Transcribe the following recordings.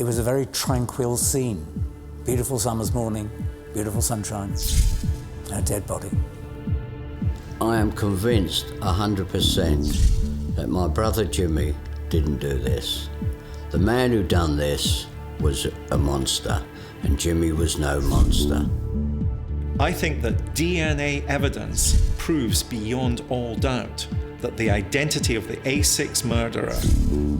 It was a very tranquil scene. Beautiful summer's morning, beautiful sunshine, and a dead body. I am convinced 100% that my brother Jimmy didn't do this. The man who done this was a monster, and Jimmy was no monster. I think that DNA evidence proves beyond all doubt that the identity of the A6 murderer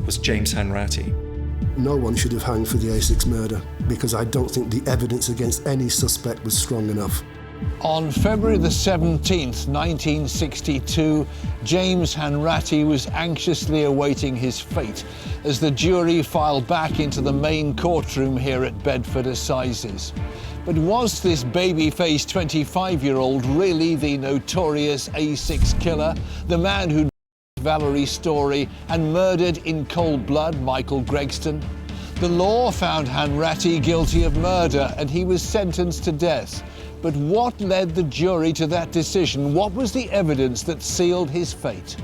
was James Hanratty. No one should have hanged for the A6 murder because I don't think the evidence against any suspect was strong enough. On February the 17th, 1962, James Hanratty was anxiously awaiting his fate as the jury filed back into the main courtroom here at Bedford Assizes. But was this baby-faced 25-year-old really the notorious A6 killer, the man who Valerie Story and murdered in cold blood Michael Gregsten? The law found Hanratty guilty of murder and he was sentenced to death. But what led the jury to that decision? What was the evidence that sealed his fate?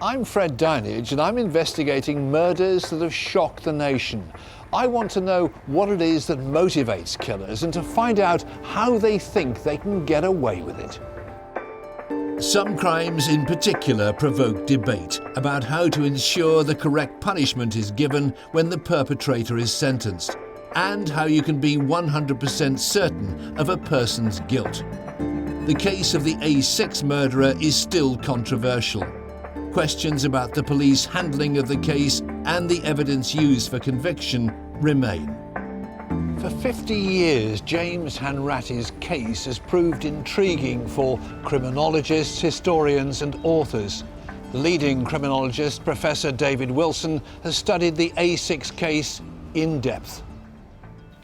I'm Fred Dinenage and I'm investigating murders that have shocked the nation. I want to know what it is that motivates killers and to find out how they think they can get away with it. Some crimes in particular provoke debate about how to ensure the correct punishment is given when the perpetrator is sentenced, and how you can be 100% certain of a person's guilt. The case of the A6 murderer is still controversial. Questions about the police handling of the case and the evidence used for conviction remain. For 50 years, James Hanratty's case has proved intriguing for criminologists, historians and authors. The leading criminologist, Professor David Wilson, has studied the A6 case in depth.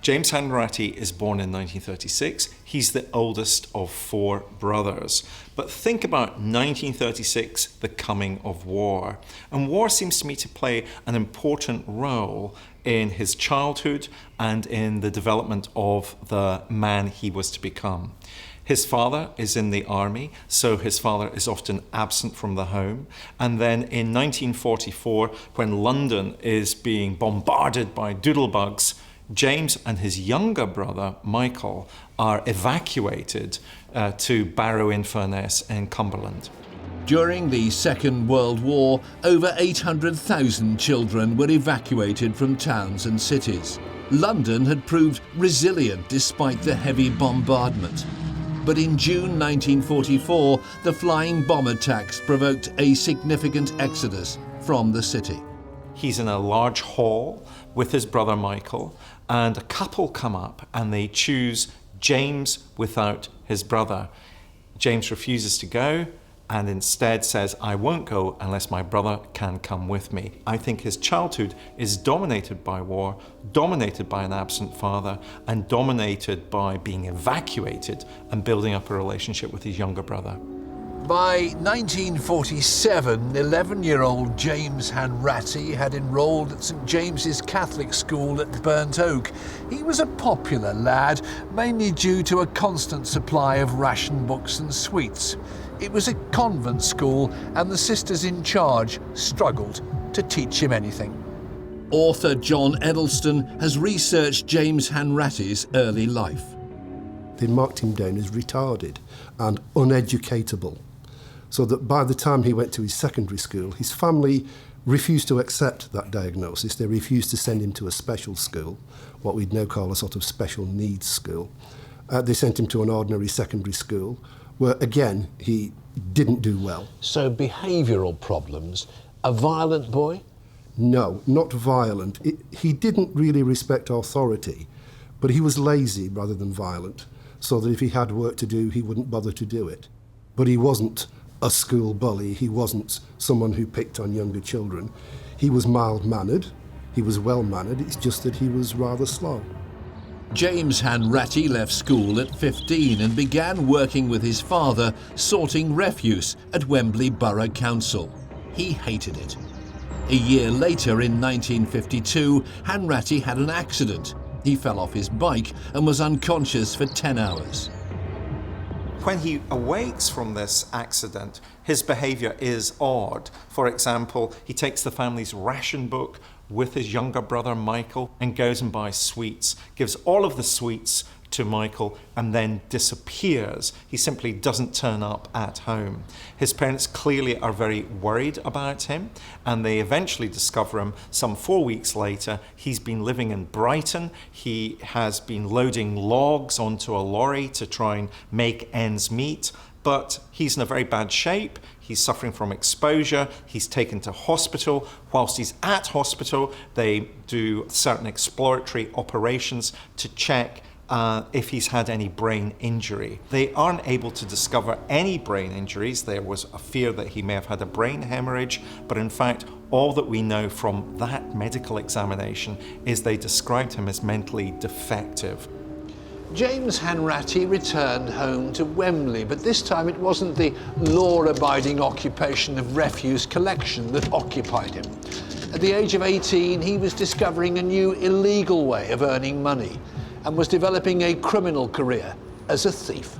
James Hanratty is born in 1936. He's the oldest of 4 brothers. But think about 1936, the coming of war. And war seems to me to play an important role in his childhood and in the development of the man he was to become. His father is in the army, so his father is often absent from the home. And then in 1944, when London is being bombarded by doodlebugs, James and his younger brother, Michael, are evacuated to Barrow-in-Furness in Cumberland. During the Second World War, over 800,000 children were evacuated from towns and cities. London had proved resilient despite the heavy bombardment. But in June 1944, the flying bomb attacks provoked a significant exodus from the city. He's in a large hall with his brother Michael, and a couple come up and they choose James without his brother. James refuses to go and instead says, I won't go unless my brother can come with me. I think his childhood is dominated by war, dominated by an absent father, and dominated by being evacuated and building up a relationship with his younger brother. By 1947, 11-year-old James Hanratty had enrolled at St James's Catholic School at Burnt Oak. He was a popular lad, mainly due to a constant supply of ration books and sweets. It was a convent school, and the sisters in charge struggled to teach him anything. Author John Edelston has researched James Hanratty's early life. They marked him down as retarded and uneducatable, so that by the time he went to his secondary school, his family refused to accept that diagnosis. They refused to send him to a special school, what we'd now call a sort of special needs school. They sent him to an ordinary secondary school, where again, he didn't do well. So behavioural problems. A violent boy? No, not violent. He didn't really respect authority, but he was lazy rather than violent, so that if he had work to do, he wouldn't bother to do it. But he wasn't a school bully. He wasn't someone who picked on younger children. He was mild-mannered. He was well-mannered. It's just that he was rather slow. James Hanratty left school at 15 and began working with his father sorting refuse at Wembley Borough Council. he hated it. A year later, in 1952, Hanratty had an accident. He fell off his bike and was unconscious for 10 hours. When he awakes from this accident, his behaviour is odd. For example, he takes the family's ration book with his younger brother Michael and goes and buys sweets, gives all of the sweets to Michael and then disappears. He simply doesn't turn up at home. His parents clearly are very worried about him, and they eventually discover him some 4 weeks later. He's been living in Brighton. He has been loading logs onto a lorry to try and make ends meet, but he's in a very bad shape. He's suffering from exposure. He's taken to hospital. Whilst he's at hospital, they do certain exploratory operations to check if he's had any brain injury. They aren't able to discover any brain injuries. There was a fear that he may have had a brain hemorrhage, but in fact, all that we know from that medical examination is they described him as mentally defective. James Hanratty returned home to Wembley, but this time it wasn't the law-abiding occupation of refuse collection that occupied him. At the age of 18, he was discovering a new illegal way of earning money and was developing a criminal career as a thief.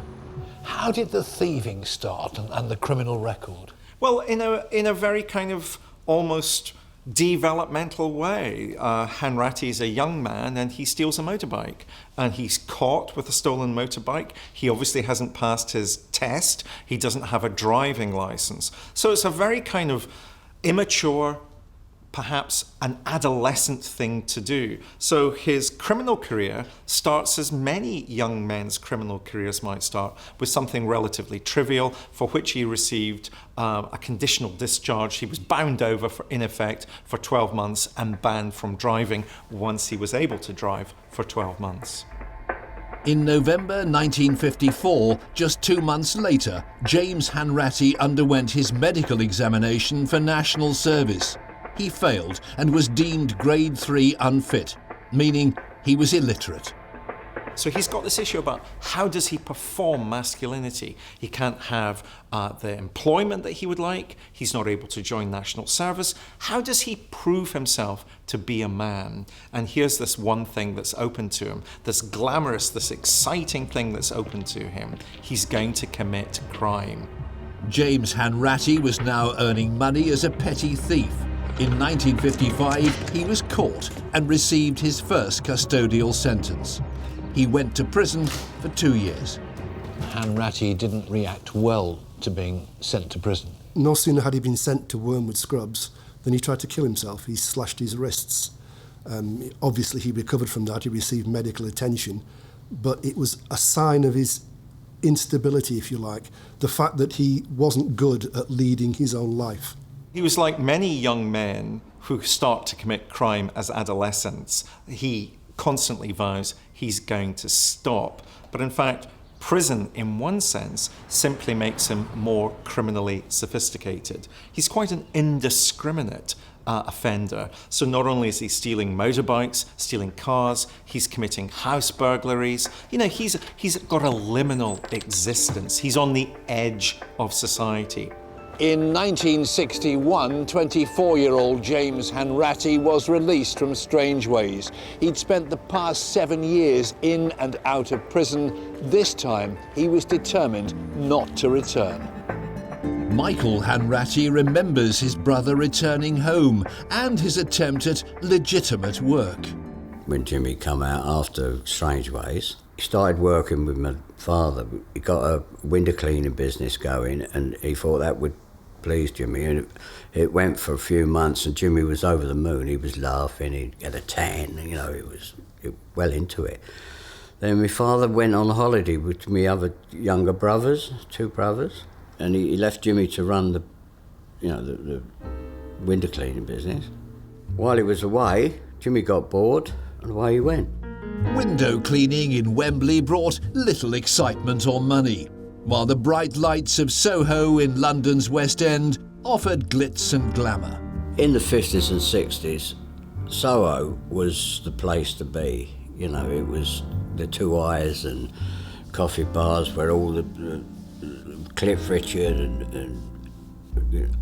How did the thieving start and the criminal record? Well, in a very kind of almost developmental way. Hanratty is a young man and he steals a motorbike and he's caught with a stolen motorbike. He obviously hasn't passed his test. He doesn't have a driving license. So it's a very kind of immature, perhaps an adolescent thing to do. So his criminal career starts as many young men's criminal careers might start, with something relatively trivial for which he received a conditional discharge. He was bound over, in effect, for 12 months and banned from driving once he was able to drive for 12 months. In November 1954, just 2 months later, James Hanratty underwent his medical examination for national service. He failed and was deemed grade 3 unfit, meaning he was illiterate. So he's got this issue about how does he perform masculinity. He can't have the employment that he would like. He's not able to join national service. How does he prove himself to be a man? And here's this one thing that's open to him, this glamorous, this exciting thing that's open to him. He's going to commit crime. James Hanratty was now earning money as a petty thief. In 1955, he was caught and received his first custodial sentence. He went to prison for 2 years. Hanratty didn't react well to being sent to prison. No sooner had he been sent to Wormwood Scrubs than he tried to kill himself. He slashed his wrists. Obviously, he recovered from that. He received medical attention. But it was a sign of his instability, if you like, the fact that he wasn't good at leading his own life. He was like many young men who start to commit crime as adolescents. He constantly vows he's going to stop. But in fact, prison, in one sense, simply makes him more criminally sophisticated. He's quite an indiscriminate offender. So not only is he stealing motorbikes, stealing cars, he's committing house burglaries. You know, he's got a liminal existence. He's on the edge of society. In 1961, 24-year-old James Hanratty was released from Strangeways. He'd spent the past 7 years in and out of prison. This time, he was determined not to return. Michael Hanratty remembers his brother returning home and his attempt at legitimate work. When Jimmy come out after Strangeways, he started working with my father. He got a window cleaning business going and he thought that would please Jimmy, and it went for a few months and Jimmy was over the moon. He was laughing, he'd get a tan, you know, he was well into it. Then my father went on holiday with my other younger brothers, 2 brothers, and he left Jimmy to run the window cleaning business. While he was away, Jimmy got bored and away he went. Window cleaning in Wembley brought little excitement or money, while the bright lights of Soho in London's West End offered glitz and glamour. In the 50s and 60s, Soho was the place to be. You know, it was the Two Eyes and coffee bars where all the Cliff Richard and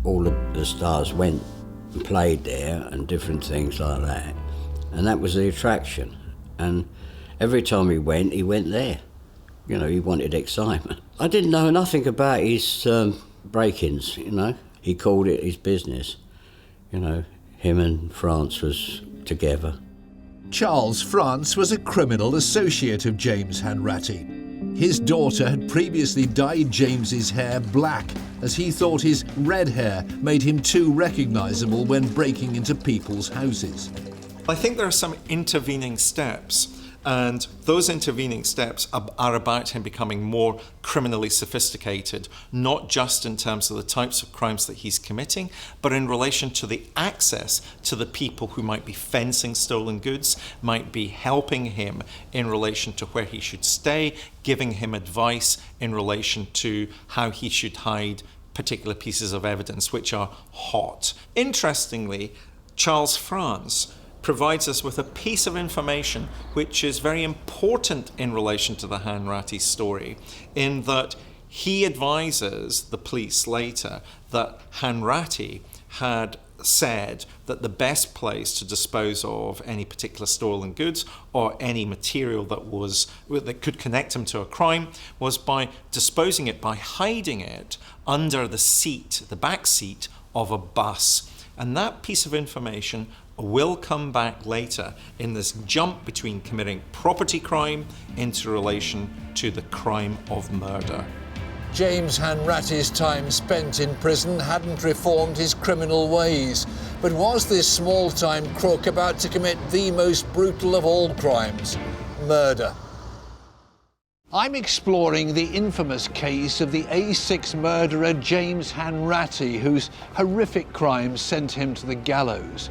all of the stars went and played there and different things like that. And that was the attraction. And every time he went there. You know, he wanted excitement. I didn't know nothing about his break-ins, you know. He called it his business. You know, him and France was together. Charles France was a criminal associate of James Hanratty. His daughter had previously dyed James's hair black, as he thought his red hair made him too recognisable when breaking into people's houses. I think there are some intervening steps, and those intervening steps are about him becoming more criminally sophisticated, not just in terms of the types of crimes that he's committing, but in relation to the access to the people who might be fencing stolen goods, might be helping him in relation to where he should stay, giving him advice in relation to how he should hide particular pieces of evidence which are hot. Interestingly, Charles France provides us with a piece of information which is very important in relation to the Hanratty story, in that he advises the police later that Hanratty had said that the best place to dispose of any particular stolen goods or any material that could connect him to a crime was by disposing it, by hiding it under the seat, the back seat of a bus. And that piece of information will come back later in this jump between committing property crime into relation to the crime of murder. James Hanratty's time spent in prison hadn't reformed his criminal ways. But was this small-time crook about to commit the most brutal of all crimes, murder? I'm exploring the infamous case of the A6 murderer James Hanratty, whose horrific crimes sent him to the gallows.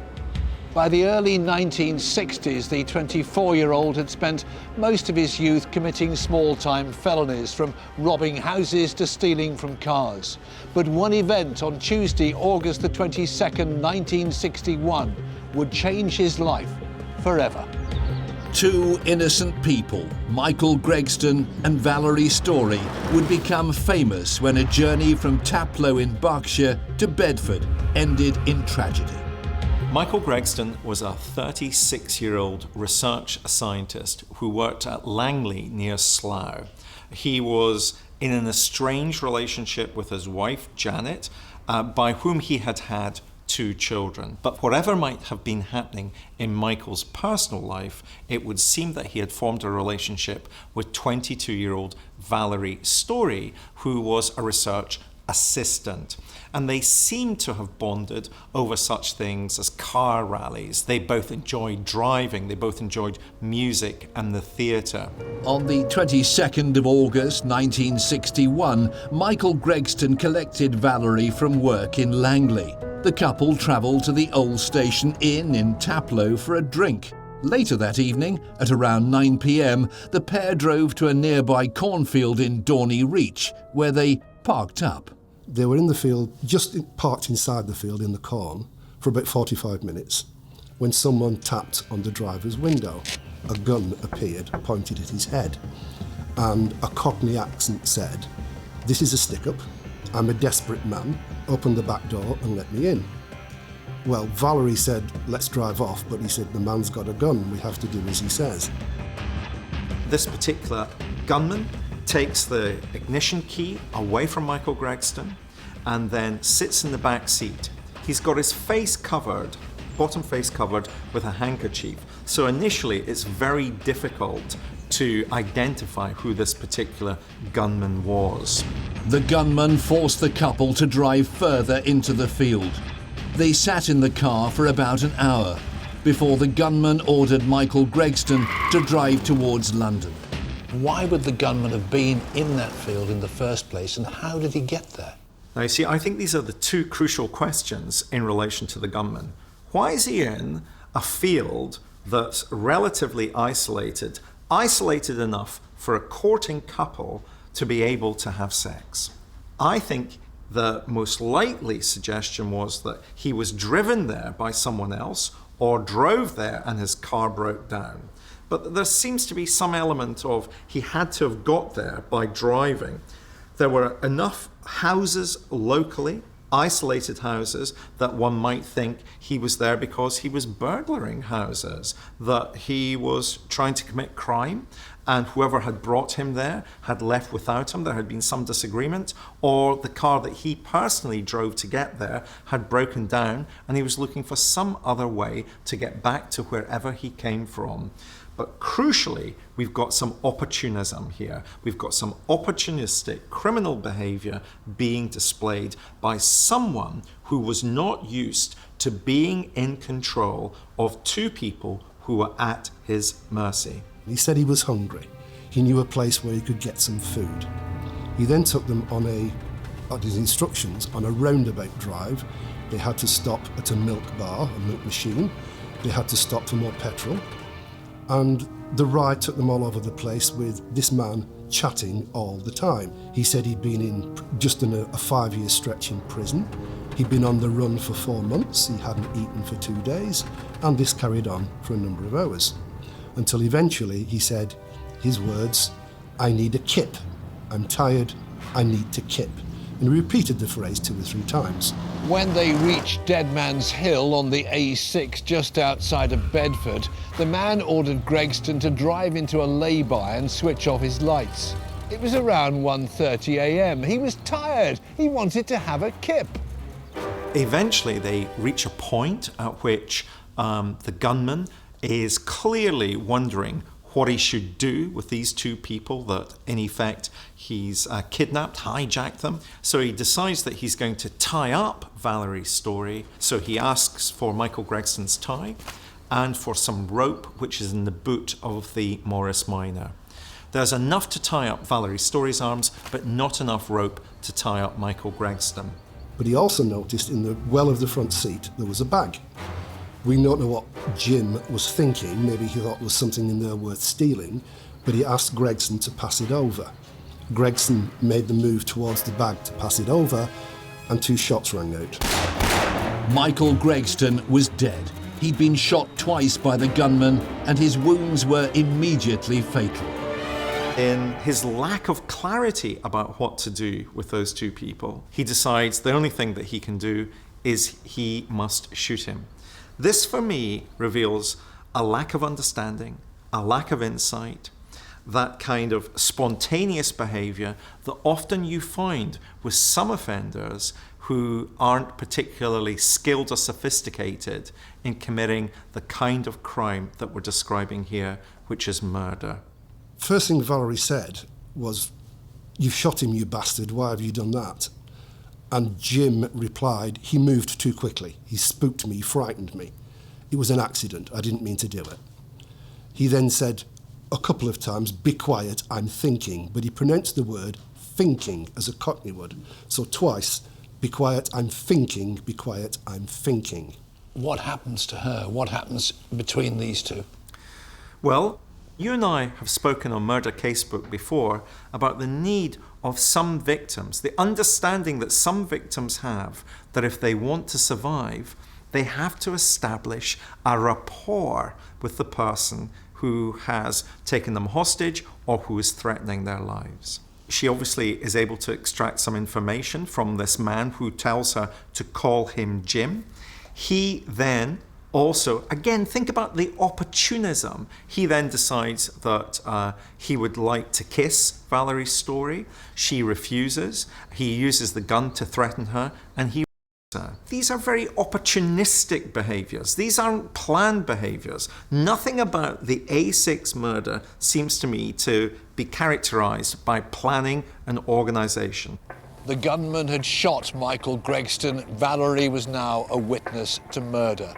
By the early 1960s, the 24-year-old had spent most of his youth committing small-time felonies, from robbing houses to stealing from cars. But one event on Tuesday, August the 22nd, 1961, would change his life forever. Two innocent people, Michael Gregsten and Valerie Story, would become famous when a journey from Taplow in Berkshire to Bedford ended in tragedy. Michael Gregsten was a 36-year-old research scientist who worked at Langley near Slough. He was in an estranged relationship with his wife, Janet, by whom he had had 2 children. But whatever might have been happening in Michael's personal life, it would seem that he had formed a relationship with 22-year-old Valerie Story, who was a research assistant. And they seemed to have bonded over such things as car rallies. They both enjoyed driving, they both enjoyed music and the theatre. On the 22nd of August 1961, Michael Gregsten collected Valerie from work in Langley. The couple travelled to the Old Station Inn in Taplow for a drink. Later that evening, at around 9 p.m, the pair drove to a nearby cornfield in Dorney Reach, where they parked up. They were in the field, just parked inside the field in the corn, for about 45 minutes, when someone tapped on the driver's window. A gun appeared, pointed at his head, and a Cockney accent said, "This is a stick-up. I'm a desperate man. Open the back door and let me in." Well, Valerie said, "Let's drive off," but he said, "The man's got a gun. We have to do as he says." This particular gunman takes the ignition key away from Michael Gregsten and then sits in the back seat. He's got his face covered, bottom face covered, with a handkerchief. So initially it's very difficult to identify who this particular gunman was. The gunman forced the couple to drive further into the field. They sat in the car for about an hour before the gunman ordered Michael Gregsten to drive towards London. Why would the gunman have been in that field in the first place, and how did he get there? Now, you see, I think these are the 2 crucial questions in relation to the gunman. Why is he in a field that's relatively isolated enough for a courting couple to be able to have sex? I think the most likely suggestion was that he was driven there by someone else or drove there and his car broke down. But there seems to be some element of he had to have got there by driving. There were enough houses locally isolated houses, that one might think he was there because he was burglaring houses, that he was trying to commit crime, and whoever had brought him there had left without him. There had been some disagreement, or the car that he personally drove to get there had broken down, and he was looking for some other way to get back to wherever he came from. But crucially, we've got some opportunism here. We've got some opportunistic criminal behavior being displayed by someone who was not used to being in control of two people who were at his mercy. He said he was hungry. He knew a place where he could get some food. He then took them at his instructions, on a roundabout drive. They had to stop at a milk bar, a milk machine. They had to stop for more petrol. And the ride took them all over the place with this man chatting all the time. He said he'd been in just in a 5-year stretch in prison. He'd been on the run for 4 months. He hadn't eaten for 2 days. And this carried on for a number of hours. Until eventually he said, his words, "I need a kip. I'm tired. I need to kip." And he repeated the phrase 2 or 3 times. When they reached Dead Man's Hill on the A6 just outside of Bedford, the man ordered Gregsten to drive into a lay-by and switch off his lights. It was around 1:30 a.m. He was tired. He wanted to have a kip. Eventually, they reach a point at which the gunman is clearly wondering what he should do with these 2 people that, in effect, he's kidnapped, hijacked them. So he decides that he's going to tie up Valerie's story. So he asks for Michael Gregsten's tie and for some rope, which is in the boot of the Morris Minor. There's enough to tie up Valerie's story's arms, but not enough rope to tie up Michael Gregsten. But he also noticed in the well of the front seat there was a bag. We don't know what Jim was thinking. Maybe he thought there was something in there worth stealing, but he asked Gregsten to pass it over. Gregsten made the move towards the bag to pass it over, and 2 shots rang out. Michael Gregsten was dead. He'd been shot twice by the gunman, and his wounds were immediately fatal. In his lack of clarity about what to do with those 2 people, he decides the only thing that he can do is he must shoot him. This, for me, reveals a lack of understanding, a lack of insight, that kind of spontaneous behavior that often you find with some offenders who aren't particularly skilled or sophisticated in committing the kind of crime that we're describing here, which is murder. First thing Valerie said was, "You've shot him, you bastard. Why have you done that?" And Jim replied, "He moved too quickly. He spooked me, he frightened me. It was an accident. I didn't mean to do it." He then said a couple of times, "Be quiet, I'm thinking." But he pronounced the word thinking as a Cockney would. So twice, "Be quiet, I'm thinking. Be quiet, I'm thinking." What happens to her? What happens between these 2? Well, you and I have spoken on Murder Casebook before about the need of some victims, the understanding that some victims have that if they want to survive, they have to establish a rapport with the person who has taken them hostage or who is threatening their lives. She obviously is able to extract some information from this man who tells her to call him Jim. He then also, again, think about the opportunism. He then decides that he would like to kiss Valerie's story. She refuses. He uses the gun to threaten her, and he her. These are very opportunistic behaviors. These aren't planned behaviors. Nothing about the A6 murder seems to me to be characterized by planning and organization. The gunman had shot Michael Gregsten. Valerie was now a witness to murder.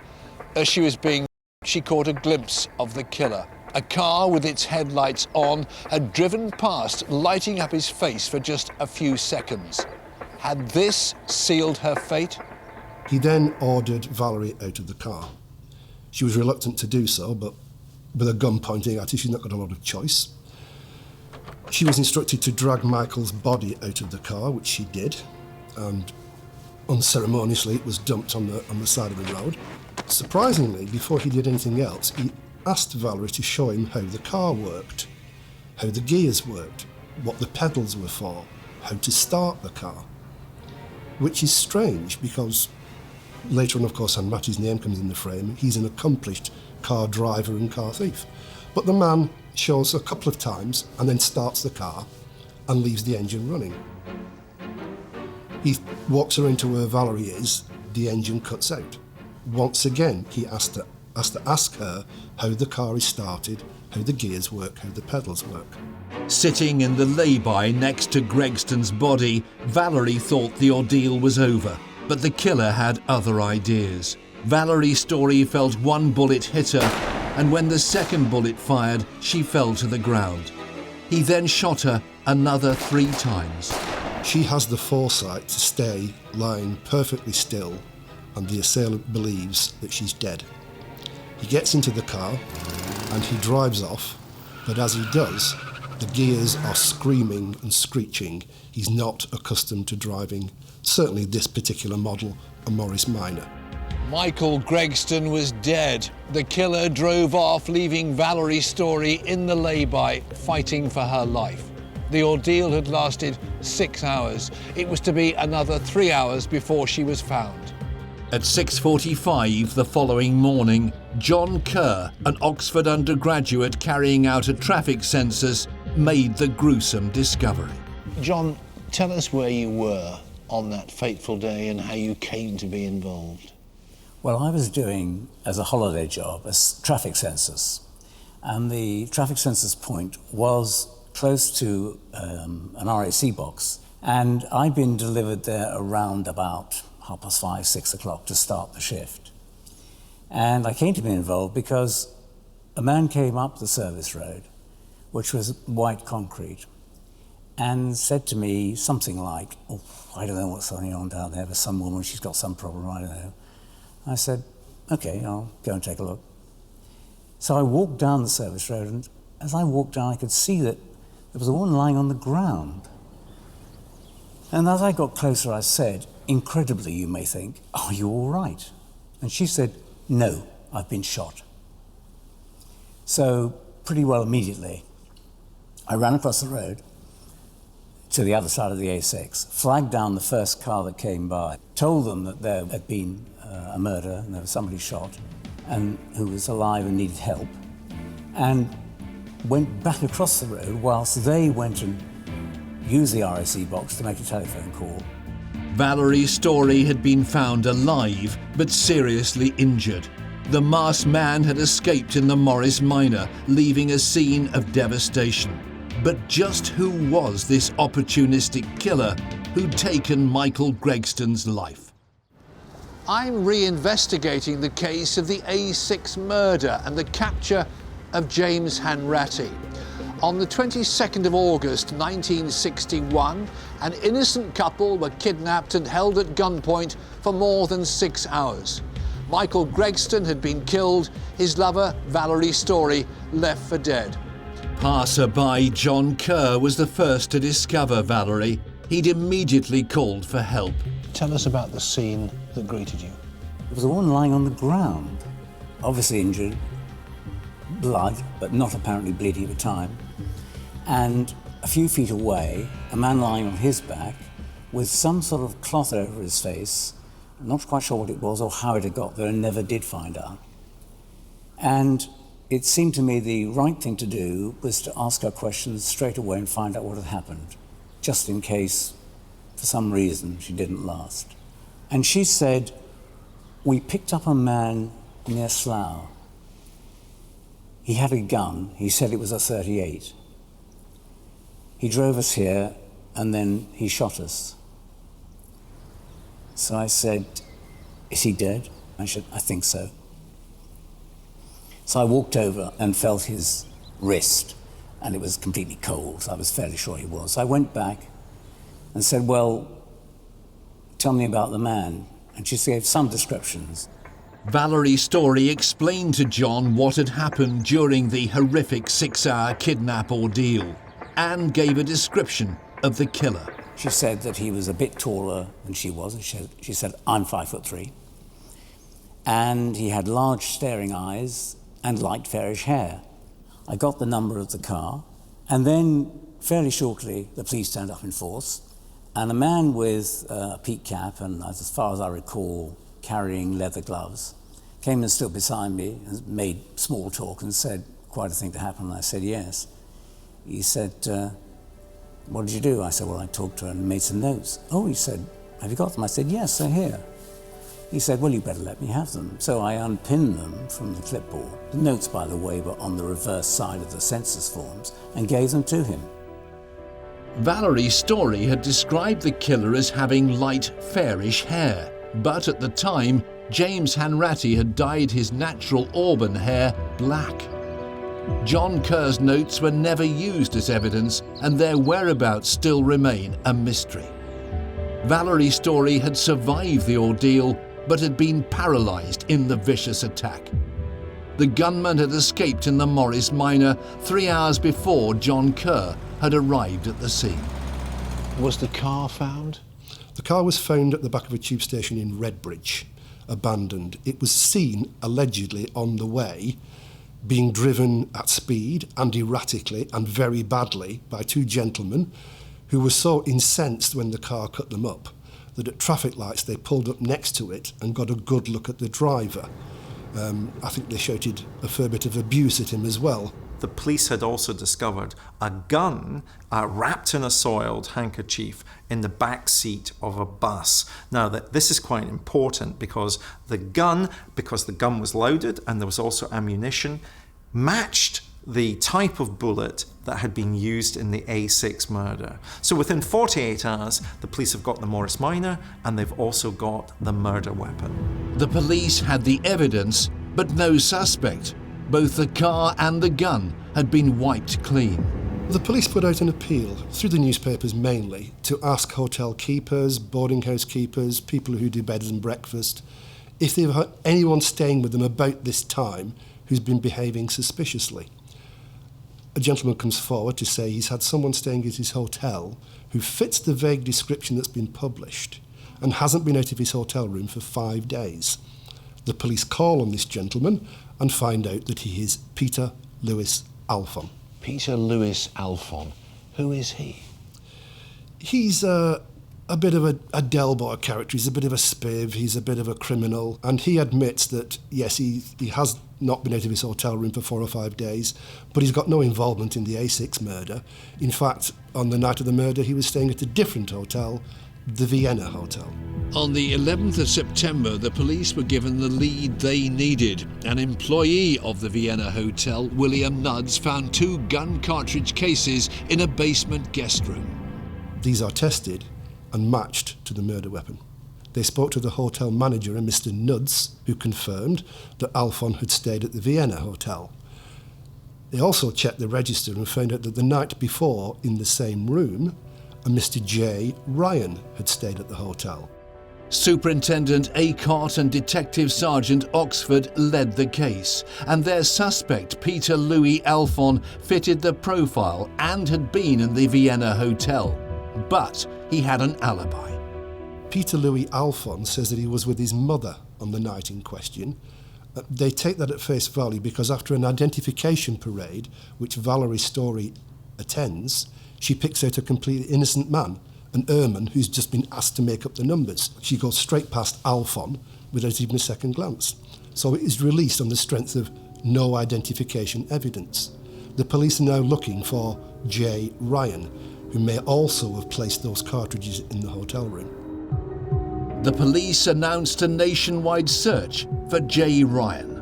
As she was being, she caught a glimpse of the killer. A car with its headlights on had driven past, lighting up his face for just a few seconds. Had this sealed her fate? He then ordered Valerie out of the car. She was reluctant to do so, but with a gun pointing at her, she's not got a lot of choice. She was instructed to drag Michael's body out of the car, which she did, and unceremoniously it was dumped on the side of the road. Surprisingly, before he did anything else, he asked Valerie to show him how the car worked, how the gears worked, what the pedals were for, how to start the car. which is strange because later on, of course, Hanratty's name comes in the frame. He's an accomplished car driver and car thief. But the man shows a couple of times and then starts the car and leaves the engine running. He walks her into where Valerie is, the engine cuts out. Once again, he has to ask her how the car is started, how the gears work, how the pedals work. Sitting in the lay-by next to Gregsten's body, Valerie thought the ordeal was over, but the killer had other ideas. Valerie Story felt one bullet hit her, and when the second bullet fired, she fell to the ground. He then shot her another 3 times. She has the foresight to stay lying perfectly still, and the assailant believes that she's dead. He gets into the car and he drives off, but as he does, the gears are screaming and screeching. He's not accustomed to driving, certainly this particular model, a Morris Minor. Michael Gregsten was dead. The killer drove off, leaving Valerie Story in the lay-by, fighting for her life. The ordeal had lasted 6 hours. It was to be another 3 hours before she was found. At 6:45 the following morning, John Kerr, an Oxford undergraduate carrying out a traffic census, made the gruesome discovery. John, tell us where you were on that fateful day and how you came to be involved. Well, I was doing, as a holiday job, a traffic census. And the traffic census point was close to an RAC box. And I'd been delivered there around about 5:30, 6 o'clock to start the shift. And I came to be involved because a man came up the service road, which was white concrete, and said to me something like, "Oh, I don't know what's going on down there. There's some woman, she's got some problem, I don't know." I said, "Okay, I'll go and take a look." So I walked down the service road, and as I walked down, I could see that there was a woman lying on the ground. And as I got closer, I said, incredibly, you may think, "Are you all right?" And she said, "No, I've been shot." So pretty well immediately, I ran across the road to the other side of the A6, flagged down the first car that came by, told them that there had been a murder and there was somebody shot and who was alive and needed help, and went back across the road whilst they went and used the RAC box to make a telephone call. Valerie Story had been found alive but seriously injured. The masked man had escaped in the Morris Minor, leaving a scene of devastation. But just who was this opportunistic killer who'd taken Michael Gregsten's life? I'm reinvestigating the case of the A6 murder and the capture of James Hanratty. On the 22nd of August 1961, an innocent couple were kidnapped and held at gunpoint for more than 6 hours. Michael Gregsten had been killed, his lover, Valerie Story, left for dead. Passerby John Kerr was the first to discover Valerie. He'd immediately called for help. Tell us about the scene that greeted you. There was a woman lying on the ground, obviously injured, blood, but not apparently bleeding at the time. And a few feet away, a man lying on his back with some sort of cloth over his face. I'm not quite sure what it was or how it had got there, and never did find out. And it seemed to me the right thing to do was to ask her questions straight away and find out what had happened, just in case, for some reason, she didn't last. And she said, "We picked up a man near Slough. He had a gun. He said it was a .38. He drove us here, and then he shot us." So I said, "Is he dead?" I said, "I think so." So I walked over and felt his wrist, and it was completely cold, so I was fairly sure he was. So I went back and said, "Well, tell me about the man." And she gave some descriptions. Valerie Story explained to John what had happened during the horrific 6-hour kidnap ordeal and gave a description of the killer. She said that he was a bit taller than she was, and she said, "I'm 5'3". And he had large staring eyes and light fairish hair. I got the number of the car, and then fairly shortly the police turned up in force, And a man with a peak cap and, as far as I recall, carrying leather gloves, came and stood beside me and made small talk and said, "Quite a thing to happen." And I said, "Yes." He said, "What did you do?" I said, "Well, I talked to her and made some notes." "Oh," he said, "have you got them?" I said, "Yes, they're here." He said, "Well, you better let me have them." So I unpinned them from the clipboard. The notes, by the way, were on the reverse side of the census forms, and gave them to him. Valerie Story had described the killer as having light, fairish hair, but at the time, James Hanratty had dyed his natural auburn hair black. John Kerr's notes were never used as evidence, and their whereabouts still remain a mystery. Valerie Story had survived the ordeal, but had been paralysed in the vicious attack. The gunman had escaped in the Morris Minor 3 hours before John Kerr had arrived at the scene. Was the car found? The car was found at the back of a tube station in Redbridge, abandoned. It was seen, allegedly, on the way, being driven at speed and erratically and very badly by two gentlemen who were so incensed when the car cut them up that at traffic lights they pulled up next to it and got a good look at the driver. I think they shouted a fair bit of abuse at him as well. The police had also discovered a gun wrapped in a soiled handkerchief in the back seat of a bus. Now, this is quite important because the gun was loaded and there was also ammunition, matched the type of bullet that had been used in the A6 murder. So within 48 hours, the police have got the Morris Minor and they've also got the murder weapon. The police had the evidence, but no suspect. Both the car and the gun had been wiped clean. The police put out an appeal, through the newspapers mainly, to ask hotel keepers, boarding house keepers, people who do beds and breakfast, if they've had anyone staying with them about this time who's been behaving suspiciously. A gentleman comes forward to say he's had someone staying at his hotel who fits the vague description that's been published and hasn't been out of his hotel room for 5 days. The police call on this gentleman and find out that he is Peter Lewis Alphon. Peter Lewis Alphon. Who is he? He's a bit of a Del Boy character. He's a bit of a spiv, he's a bit of a criminal, and he admits that, yes, he has not been out of his hotel room for 4 or 5 days, but he's got no involvement in the A6 murder. In fact, on the night of the murder, he was staying at a different hotel, the Vienna Hotel. On the 11th of September, the police were given the lead they needed. An employee of the Vienna Hotel, William Nuds, found 2 gun cartridge cases in a basement guest room. These are tested and matched to the murder weapon. They spoke to the hotel manager, a Mr. Nuds, who confirmed that Alphon had stayed at the Vienna Hotel. They also checked the register and found out that the night before, in the same room, a Mr. J. Ryan had stayed at the hotel. Superintendent Acott and Detective Sergeant Oxford led the case, and their suspect, Peter Louis Alphon, fitted the profile and had been in the Vienna Hotel. But he had an alibi. Peter Louis Alphon says that he was with his mother on the night in question. They take that at face value because after an identification parade, which Valerie Story attends, she picks out a completely innocent man, an airman who's just been asked to make up the numbers. She goes straight past Alphon without even a second glance. So it is released on the strength of no identification evidence. The police are now looking for J. Ryan, who may also have placed those cartridges in the hotel room. The police announced a nationwide search for J. Ryan.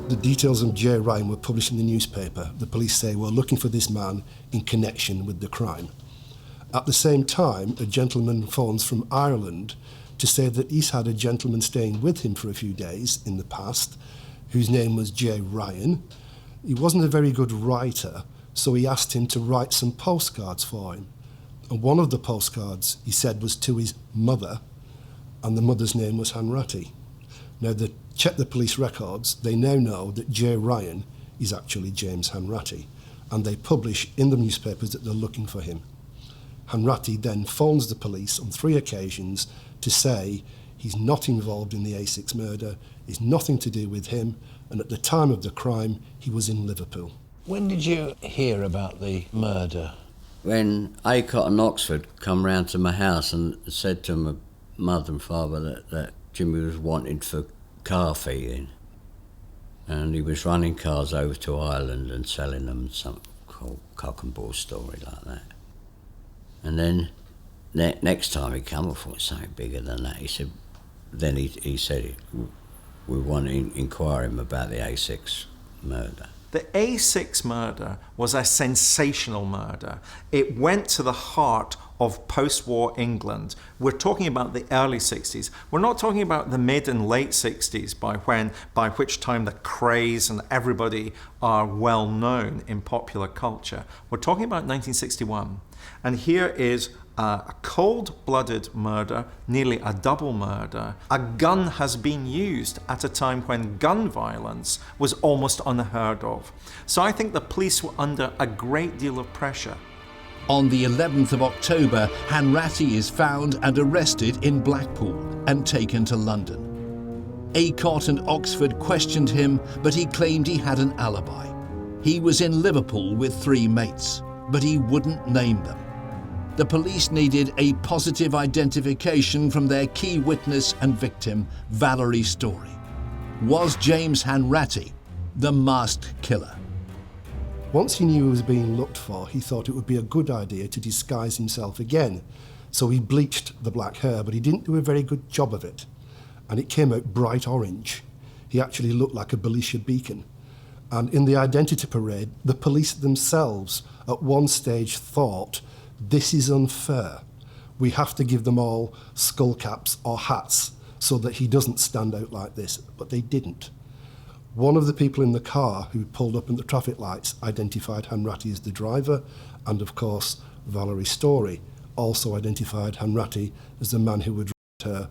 The details of J. Ryan were published in the newspaper. The police say we're looking for this man in connection with the crime. At the same time, a gentleman phones from Ireland to say that he's had a gentleman staying with him for a few days in the past, whose name was J. Ryan. He wasn't a very good writer, so he asked him to write some postcards for him. And one of the postcards, he said, was to his mother, and the mother's name was Hanratty. Now, they check the police records, they now know that J. Ryan is actually James Hanratty, and they publish in the newspapers that they're looking for him. Hanratty then phones the police on 3 occasions to say he's not involved in the A6 murder, it's nothing to do with him, and at the time of the crime, he was in Liverpool. When did you hear about the murder? When Acott and Oxford come round to my house and said to my mother and father that Jimmy was wanted for car feeding, and he was running cars over to Ireland and selling them, some called cock and bull story like that. And then next time he come, I thought something bigger than that. He said, then he said, we want to inquire him about the A6 murder. The A6 murder was a sensational murder. It went to the heart of post-war England. We're talking about the early 60s. We're not talking about the mid and late 60s by which time the craze and everybody are well known in popular culture. We're talking about 1961. And here is a cold-blooded murder, nearly a double murder. A gun has been used at a time when gun violence was almost unheard of. So I think the police were under a great deal of pressure. On the 11th of October, Hanratty is found and arrested in Blackpool and taken to London. Acott and Oxford questioned him, but he claimed he had an alibi. He was in Liverpool with 3 mates, but he wouldn't name them. The police needed a positive identification from their key witness and victim, Valerie Story. Was James Hanratty the masked killer? Once he knew he was being looked for, he thought it would be a good idea to disguise himself again. So he bleached the black hair, but he didn't do a very good job of it. And it came out bright orange. He actually looked like a Belisha beacon. And in the identity parade, the police themselves at one stage thought, this is unfair. We have to give them all skull caps or hats so that he doesn't stand out like this. But they didn't. One of the people in the car who pulled up in the traffic lights identified Hanratty as the driver, and of course, Valerie Story also identified Hanratty as the man who had raped her,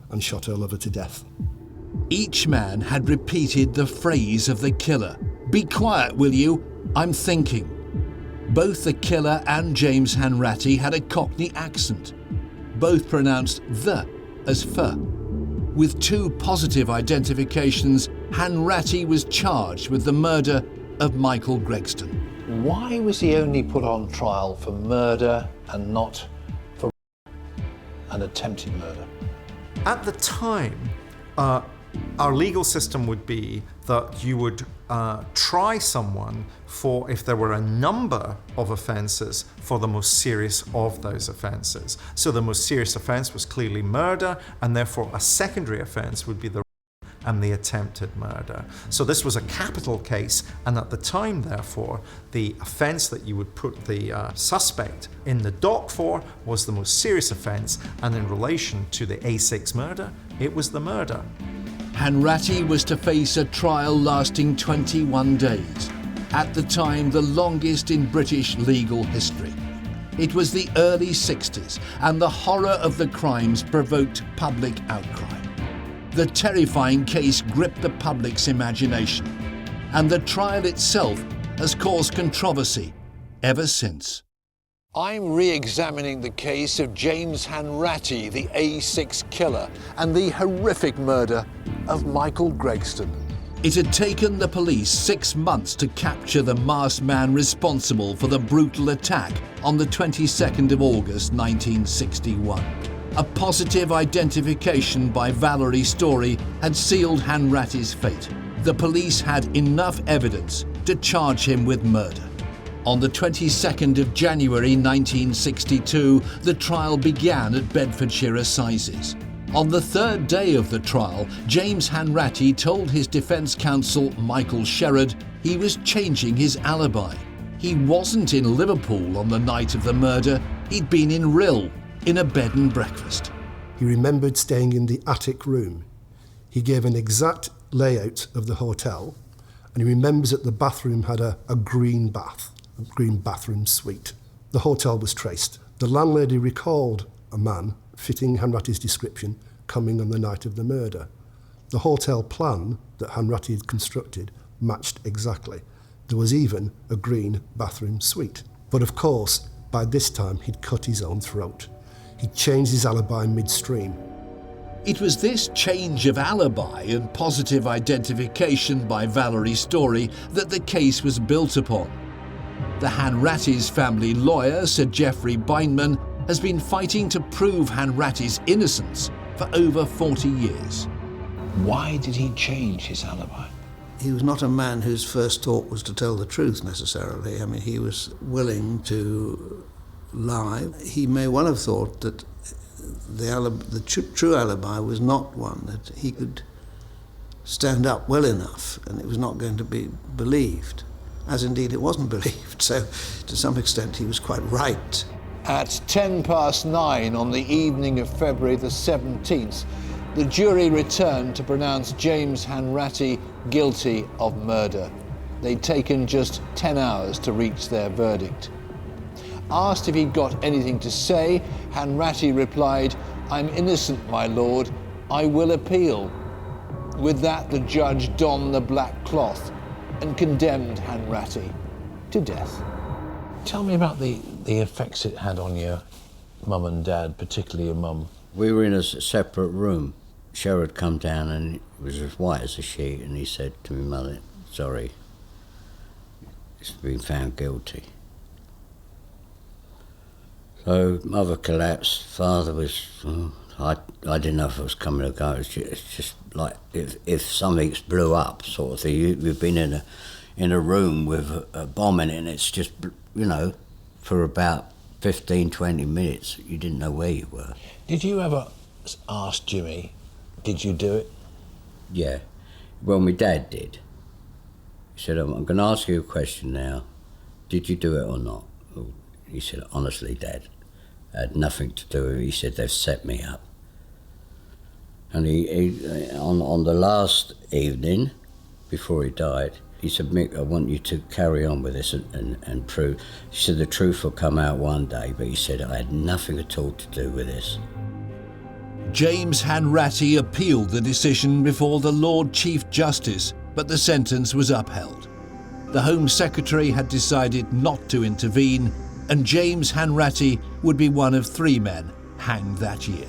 and shot her lover to death. Each man had repeated the phrase of the killer. "Be quiet, will you? I'm thinking." Both the killer and James Hanratty had a Cockney accent. Both pronounced the as "f." With 2 positive identifications, Hanratty was charged with the murder of Michael Gregsten. Why was he only put on trial for murder and not for an attempted murder? At the time, our legal system would be that you would try someone for, if there were a number of offences, for the most serious of those offences. So the most serious offence was clearly murder, and therefore a secondary offence would be the and the attempted murder. So this was a capital case, and at the time, therefore, the offence that you would put the suspect in the dock for was the most serious offence, and in relation to the A6 murder, it was the murder. Hanratty was to face a trial lasting 21 days, at the time the longest in British legal history. It was the early 60s, and the horror of the crimes provoked public outcry. The terrifying case gripped the public's imagination, and the trial itself has caused controversy ever since. I'm re-examining the case of James Hanratty, the A6 killer, and the horrific murder of Michael Gregsten. It had taken the police 6 months to capture the masked man responsible for the brutal attack on the 22nd of August 1961. A positive identification by Valerie Story had sealed Hanratty's fate. The police had enough evidence to charge him with murder. On the 22nd of January 1962, the trial began at Bedfordshire Assizes. On the 3rd day of the trial, James Hanratty told his defence counsel, Michael Sherrod, he was changing his alibi. He wasn't in Liverpool on the night of the murder, he'd been in Rhyl, in a bed and breakfast. He remembered staying in the attic room. He gave an exact layout of the hotel, and he remembers that the bathroom had a green bath, a green bathroom suite. The hotel was traced. The landlady recalled a man fitting Hanratty's description coming on the night of the murder. The hotel plan that Hanratty had constructed matched exactly. There was even a green bathroom suite. But of course, by this time, he'd cut his own throat. He changed his alibi midstream. It was this change of alibi and positive identification by Valerie Story that the case was built upon. The Hanratty's family lawyer, Sir Geoffrey Bindman, has been fighting to prove Hanratty's innocence for over 40 years. Why did he change his alibi? He was not a man whose first thought was to tell the truth necessarily. I mean, he was willing to lie. He may well have thought that the true alibi was not one that he could stand up well enough, and it was not going to be believed, as indeed it wasn't believed. So to some extent he was quite right. At 9:10 on the evening of February the 17th, the jury returned to pronounce James Hanratty guilty of murder. They'd taken just 10 hours to reach their verdict. Asked if he'd got anything to say, Hanratty replied, "I'm innocent, my lord. I will appeal." With that, the judge donned the black cloth and condemned Hanratty to death. Tell me about the effects it had on your mum and dad, particularly your mum. We were in a separate room. Sher had come down and it was as white as a sheet, and he said to me, "Mother, sorry, he's been found guilty." So Mother collapsed. Father was, I didn't know if it was coming or going. It's just like if something blew up, sort of thing. You've been in a room with a bomb in it, and it's just, for about 15, 20 minutes, you didn't know where you were. Did you ever ask Jimmy, did you do it? Yeah. Well, my dad did. He said, "I'm going to ask you a question now. Did you do it or not?" He said, "Honestly, Dad, I had nothing to do with it." He said, "They've set me up." And he on the last evening, before he died, he said, "Mick, I want you to carry on with this and prove." He said, "The truth will come out one day," but he said, "I had nothing at all to do with this." James Hanratty appealed the decision before the Lord Chief Justice, but the sentence was upheld. The Home Secretary had decided not to intervene, and James Hanratty would be one of 3 men hanged that year.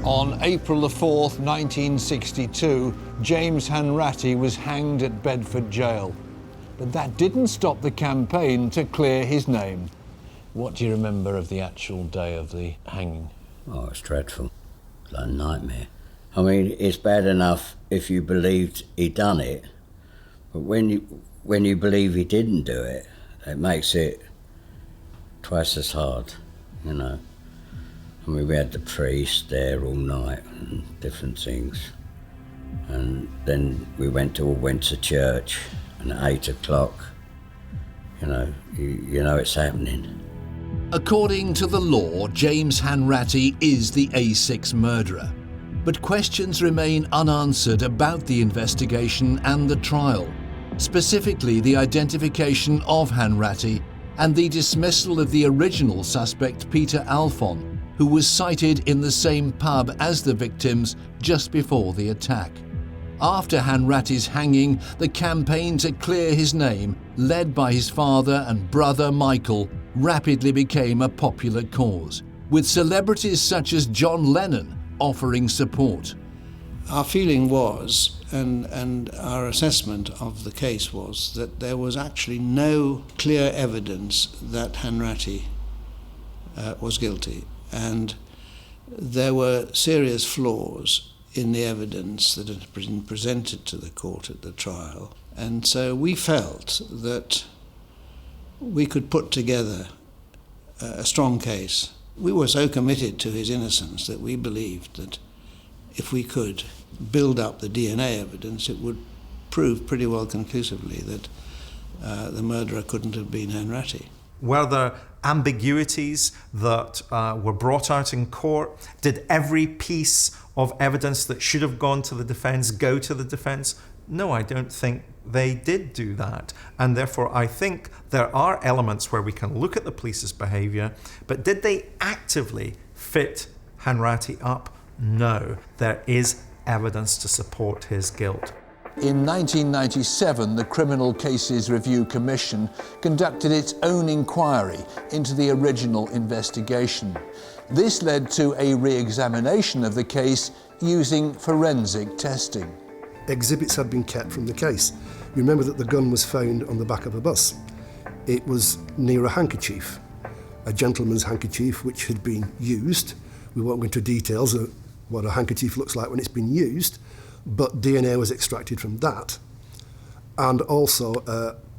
On April the 4th, 1962, James Hanratty was hanged at Bedford Jail. But that didn't stop the campaign to clear his name. What do you remember of the actual day of the hanging? Oh, it's dreadful. It's like a nightmare. I mean, it's bad enough if you believed he'd done it, but when you believe he didn't do it, it makes it twice as hard, I mean, we had the priest there all night and different things. And then we all went to church, and at 8 o'clock, you know it's happening. According to the law, James Hanratty is the A6 murderer. But questions remain unanswered about the investigation and the trial, specifically the identification of Hanratty and the dismissal of the original suspect, Peter Alphon, who was sighted in the same pub as the victims just before the attack. After Hanratty's hanging, the campaign to clear his name, led by his father and brother Michael, rapidly became a popular cause, with celebrities such as John Lennon offering support. Our feeling was, and our assessment of the case was, that there was actually no clear evidence that Hanratty was guilty, and there were serious flaws in the evidence that had been presented to the court at the trial. And so we felt that we could put together a strong case. We were so committed to his innocence that we believed that if we could build up the DNA evidence, it would prove pretty well conclusively that the murderer couldn't have been Hanratty. Were there ambiguities that were brought out in court? Did every piece of evidence that should have gone to the defence go to the defence? No, I don't think they did do that. And therefore, I think there are elements where we can look at the police's behaviour, but did they actively fit Hanratty up? No. There is evidence to support his guilt. In 1997, the Criminal Cases Review Commission conducted its own inquiry into the original investigation. This led to a re-examination of the case using forensic testing. Exhibits had been kept from the case. You remember that the gun was found on the back of a bus. it was near a handkerchief, a gentleman's handkerchief which had been used. We won't go into details of what a handkerchief looks like when it's been used, but DNA was extracted from that. And also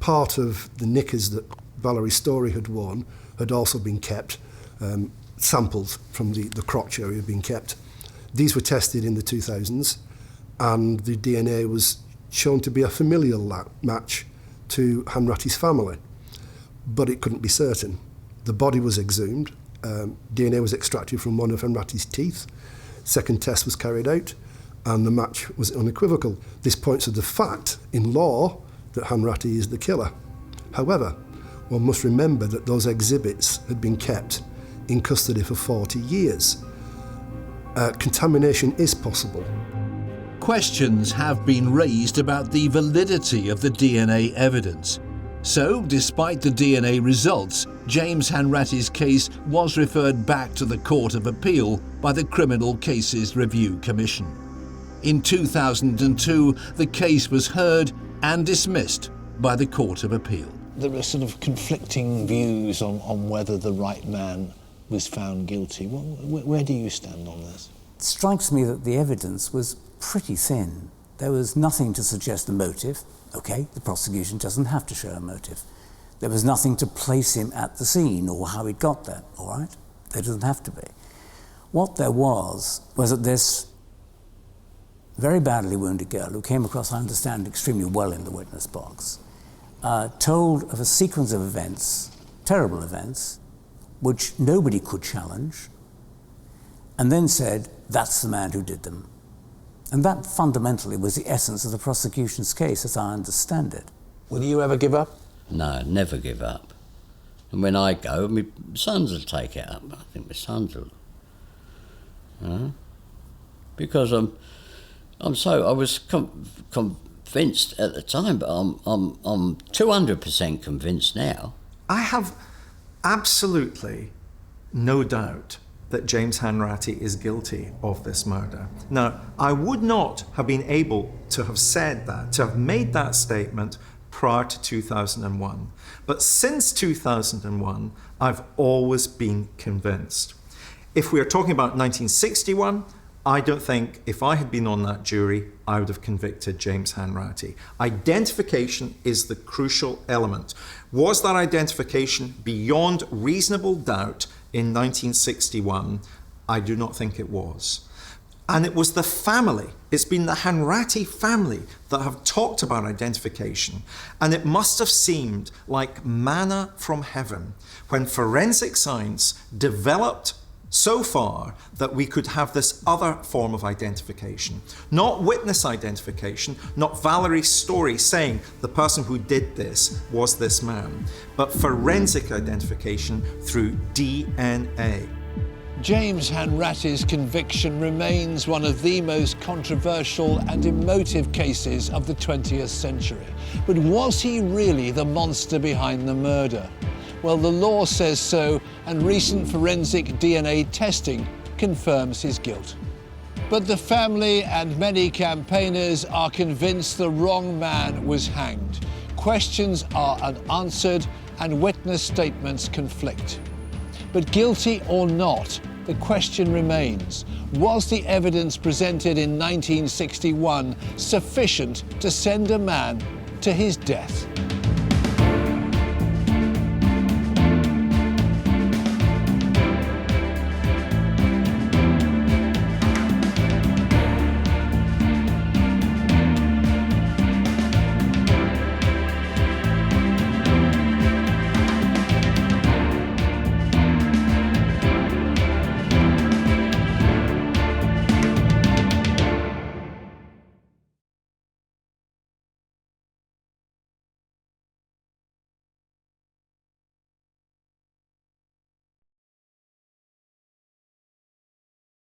part of the knickers that Valerie Story had worn had also been kept. Samples from the crotch area had been kept. These were tested in the 2000s, and the DNA was shown to be a familial match to Hanratty's family, but it couldn't be certain. The body was exhumed, DNA was extracted from one of Hanratty's teeth, second test was carried out, and the match was unequivocal. This points to the fact in law that Hanratty is the killer. However, one must remember that those exhibits had been kept in custody for 40 years. Contamination is possible. Questions have been raised about the validity of the DNA evidence. So, despite the DNA results, James Hanratty's case was referred back to the Court of Appeal by the Criminal Cases Review Commission. In 2002, the case was heard and dismissed by the Court of Appeal. There are sort of conflicting views on whether the right man was found guilty. Where do you stand on this? It strikes me that the evidence was pretty thin. There was nothing to suggest a motive. Okay, the prosecution doesn't have to show a motive. There was nothing to place him at the scene or how he got there, all right? There doesn't have to be. What there was that this very badly wounded girl, who came across, I understand, extremely well in the witness box, told of a sequence of events, terrible events, which nobody could challenge, and then said, that's the man who did them. And that fundamentally was the essence of the prosecution's case, as I understand it. Will you ever give up? No, never give up. And when I go, my sons will take it up. I think my sons will. Because I was convinced at the time, but I'm 200% convinced now. I have absolutely no doubt that James Hanratty is guilty of this murder. Now, I would not have been able to have said that, to have made that statement prior to 2001. But since 2001, I've always been convinced. If we are talking about 1961, I don't think if I had been on that jury, I would have convicted James Hanratty. Identification is the crucial element. Was that identification beyond reasonable doubt in 1961? I do not think it was. And it was the family, it's been the Hanratty family that have talked about identification. And it must have seemed like manna from heaven when forensic science developed so far that we could have this other form of identification. Not witness identification, not Valerie's story saying the person who did this was this man, but forensic identification through DNA. James Hanratty's conviction remains one of the most controversial and emotive cases of the 20th century. But was he really the monster behind the murder? Well, the law says so, and recent forensic DNA testing confirms his guilt. But the family and many campaigners are convinced the wrong man was hanged. Questions are unanswered and witness statements conflict. But guilty or not, the question remains, was the evidence presented in 1961 sufficient to send a man to his death?